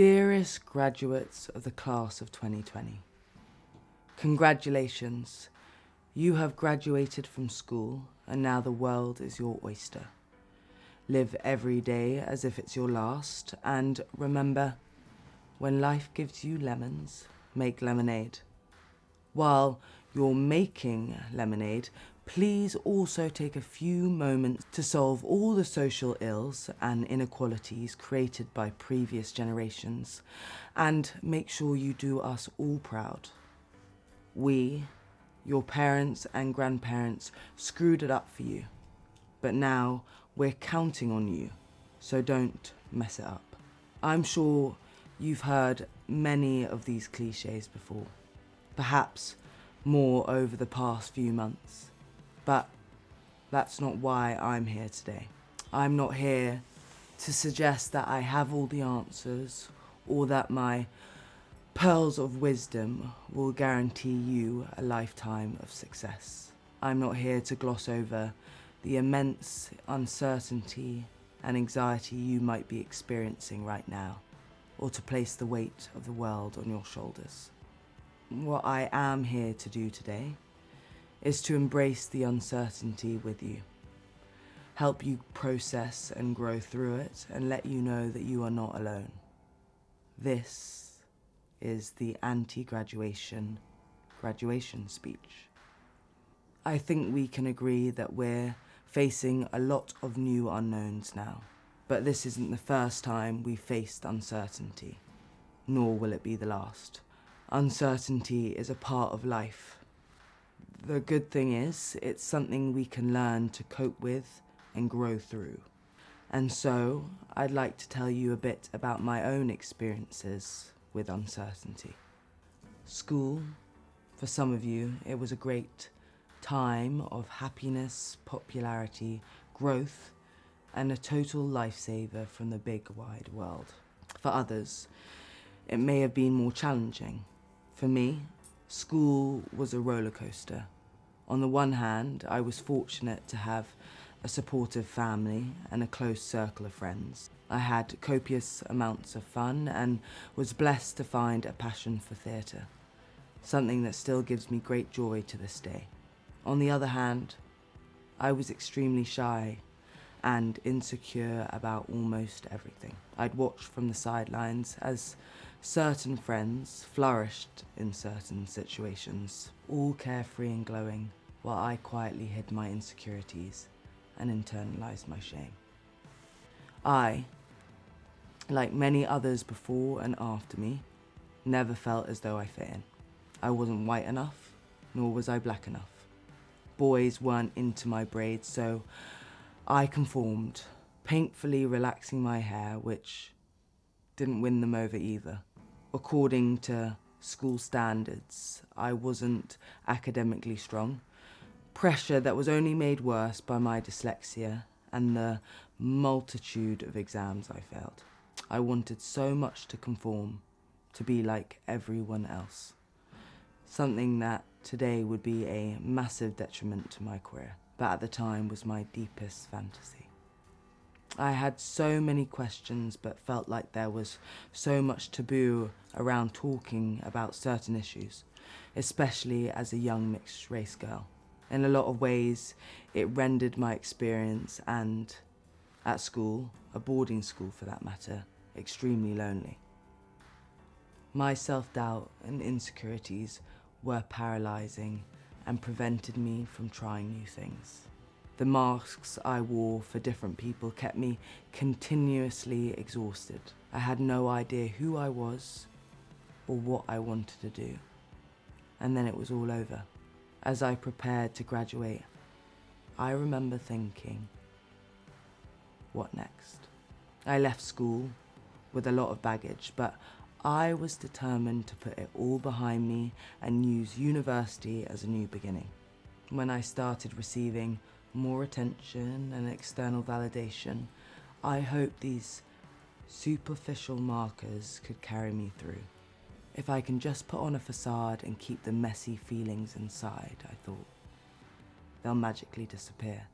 Dearest graduates of the class of 2020, congratulations. You have graduated from school and now the world is your oyster. Live every day as if it's your last, and remember, when life gives you lemons, make lemonade. While you're making lemonade, please also take a few moments to solve all the social ills and inequalities created by previous generations, and make sure you do us all proud. We, your parents and grandparents, screwed it up for you, but now we're counting on you, so don't mess it up. I'm sure you've heard many of these cliches before, perhaps more over the past few months. But that's not why I'm here today. I'm not here to suggest that I have all the answers or that my pearls of wisdom will guarantee you a lifetime of success. I'm not here to gloss over the immense uncertainty and anxiety you might be experiencing right now, or to place the weight of the world on your shoulders. What I am here to do today is to embrace the uncertainty with you, help you process and grow through it, and let you know that you are not alone. This is the anti-graduation graduation speech. I think we can agree that we're facing a lot of new unknowns now, but this isn't the first time we've faced uncertainty, nor will it be the last. Uncertainty is a part of life. The good thing is, it's something we can learn to cope with and grow through. And so, I'd like to tell you a bit about my own experiences with uncertainty. School, for some of you, it was a great time of happiness, popularity, growth, and a total lifesaver from the big wide world. For others, it may have been more challenging. For me, school was a roller coaster. On the one hand, I was fortunate to have a supportive family and a close circle of friends. I had copious amounts of fun and was blessed to find a passion for theatre, something that still gives me great joy to this day. On the other hand, I was extremely shy and insecure about almost everything. I'd watch from the sidelines as certain friends flourished in certain situations, all carefree and glowing, while I quietly hid my insecurities and internalized my shame. I, like many others before and after me, never felt as though I fit in. I wasn't white enough, nor was I black enough. Boys weren't into my braids, so I conformed, painfully relaxing my hair, which didn't win them over either. According to school standards, I wasn't academically strong, pressure that was only made worse by my dyslexia and the multitude of exams I failed. I wanted so much to conform, to be like everyone else, something that today would be a massive detriment to my career, but at the time was my deepest fantasy. I had so many questions, but felt like there was so much taboo around talking about certain issues, especially as a young mixed race girl. In a lot of ways, it rendered my experience and, at school, a boarding school for that matter, extremely lonely. My self-doubt and insecurities were paralysing and prevented me from trying new things. The masks I wore for different people kept me continuously exhausted. I had no idea who I was or what I wanted to do. And then it was all over. As I prepared to graduate, I remember thinking, what next? I left school with a lot of baggage, but I was determined to put it all behind me and use university as a new beginning. When I started receiving more attention and external validation, I hoped these superficial markers could carry me through. If I can just put on a facade and keep the messy feelings inside, I thought, they'll magically disappear.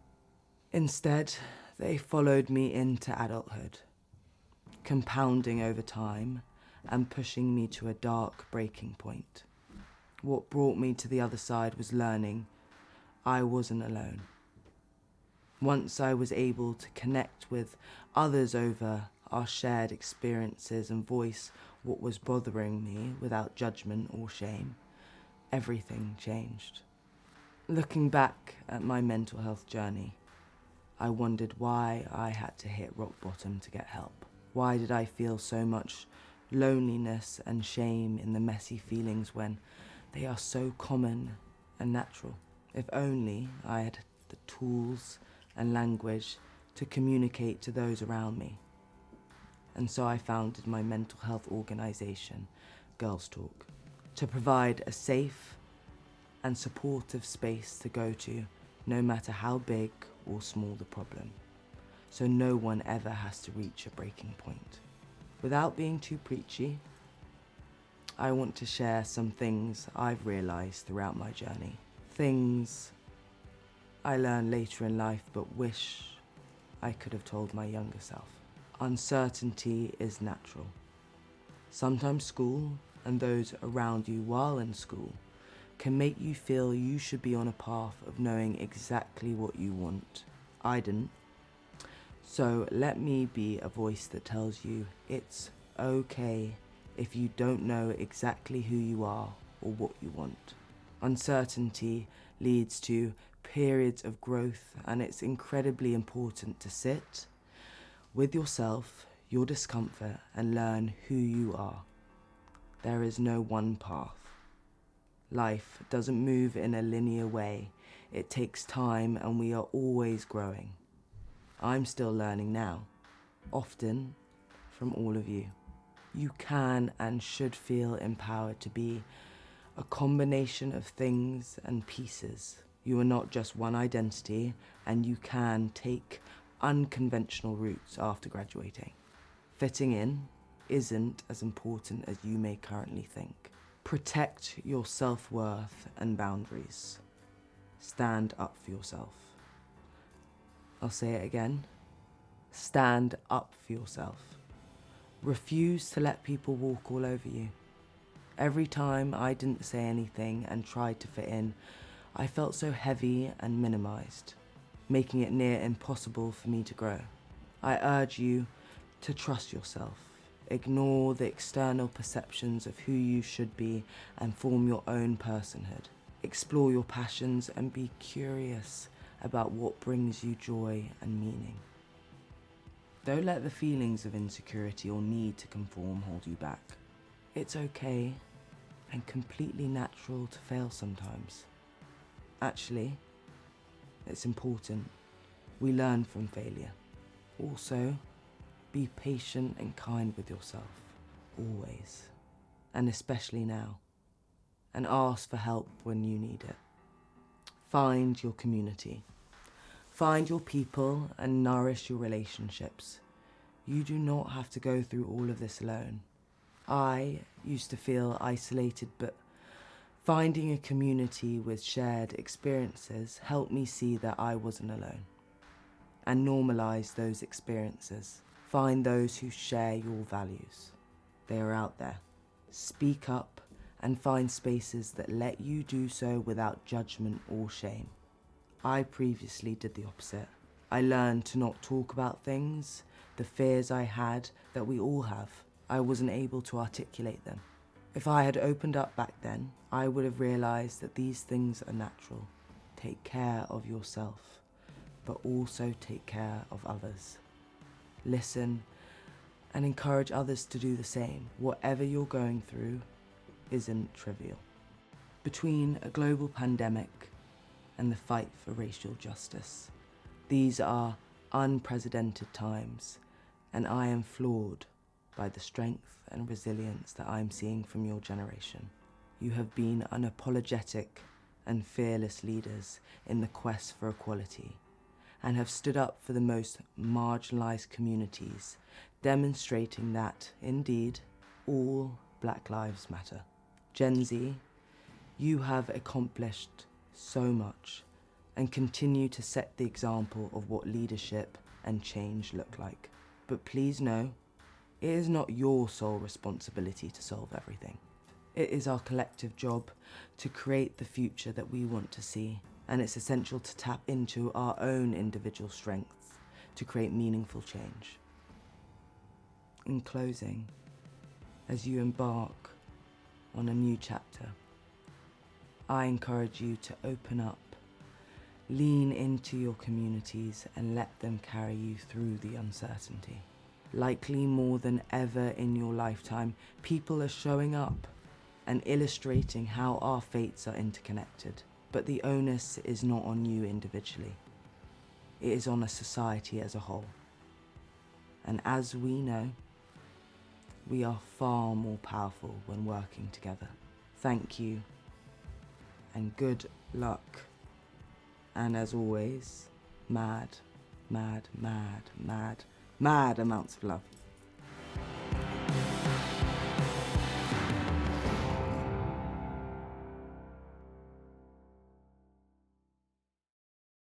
Instead, they followed me into adulthood, compounding over time and pushing me to a dark breaking point. What brought me to the other side was learning I wasn't alone. Once I was able to connect with others over our shared experiences and voice what was bothering me without judgment or shame, everything changed. Looking back at my mental health journey, I wondered why I had to hit rock bottom to get help. Why did I feel so much loneliness and shame in the messy feelings when they are so common and natural? If only I had the tools and language to communicate to those around me. And so I founded my mental health organisation, Girls Talk, to provide a safe and supportive space to go to, no matter how big or small the problem, so no one ever has to reach a breaking point. Without being too preachy, I want to share some things I've realised throughout my journey. Things I learned later in life but wish I could have told my younger self. Uncertainty is natural. Sometimes school and those around you while in school can make you feel you should be on a path of knowing exactly what you want. I didn't. So let me be a voice that tells you it's okay if you don't know exactly who you are or what you want. Uncertainty leads to periods of growth, and it's incredibly important to sit with yourself, your discomfort, and learn who you are. There is no one path. Life doesn't move in a linear way. It takes time, and we are always growing. I'm still learning now, often from all of you. You can and should feel empowered to be a combination of things and pieces. You are not just one identity, and you can take unconventional routes after graduating. Fitting in isn't as important as you may currently think. Protect your self-worth and boundaries. Stand up for yourself. I'll say it again. Stand up for yourself. Refuse to let people walk all over you. Every time I didn't say anything and tried to fit in, I felt so heavy and minimized, making it near impossible for me to grow. I urge you to trust yourself. Ignore the external perceptions of who you should be and form your own personhood. Explore your passions and be curious about what brings you joy and meaning. Don't let the feelings of insecurity or need to conform hold you back. It's okay and completely natural to fail sometimes. Actually, it's important. We learn from failure. Also, be patient and kind with yourself, always, and especially now, and ask for help when you need it. Find your community. Find your people and nourish your relationships. You do not have to go through all of this alone. I used to feel isolated, but finding a community with shared experiences helped me see that I wasn't alone, and normalize those experiences. Find those who share your values. They are out there. Speak up and find spaces that let you do so without judgment or shame. I previously did the opposite. I learned to not talk about things, the fears I had that we all have. I wasn't able to articulate them. If I had opened up back then, I would have realized that these things are natural. Take care of yourself, but also take care of others. Listen and encourage others to do the same. Whatever you're going through isn't trivial. Between a global pandemic and the fight for racial justice, these are unprecedented times, and I am floored by the strength and resilience that I'm seeing from your generation. You have been unapologetic and fearless leaders in the quest for equality, and have stood up for the most marginalised communities, demonstrating that, indeed, all Black lives matter. Gen Z, you have accomplished so much and continue to set the example of what leadership and change look like. But please know, It is not your sole responsibility to solve everything. It is our collective job to create the future that we want to see, and it's essential to tap into our own individual strengths to create meaningful change. In closing, as you embark on a new chapter, I encourage you to open up, lean into your communities and let them carry you through the uncertainty. Likely more than ever in your lifetime, people are showing up and illustrating how our fates are interconnected. But the onus is not on you individually. It is on a society as a whole. And as we know, we are far more powerful when working together. Thank you, and good luck. And as always, mad, mad, mad, mad, mad amounts of love.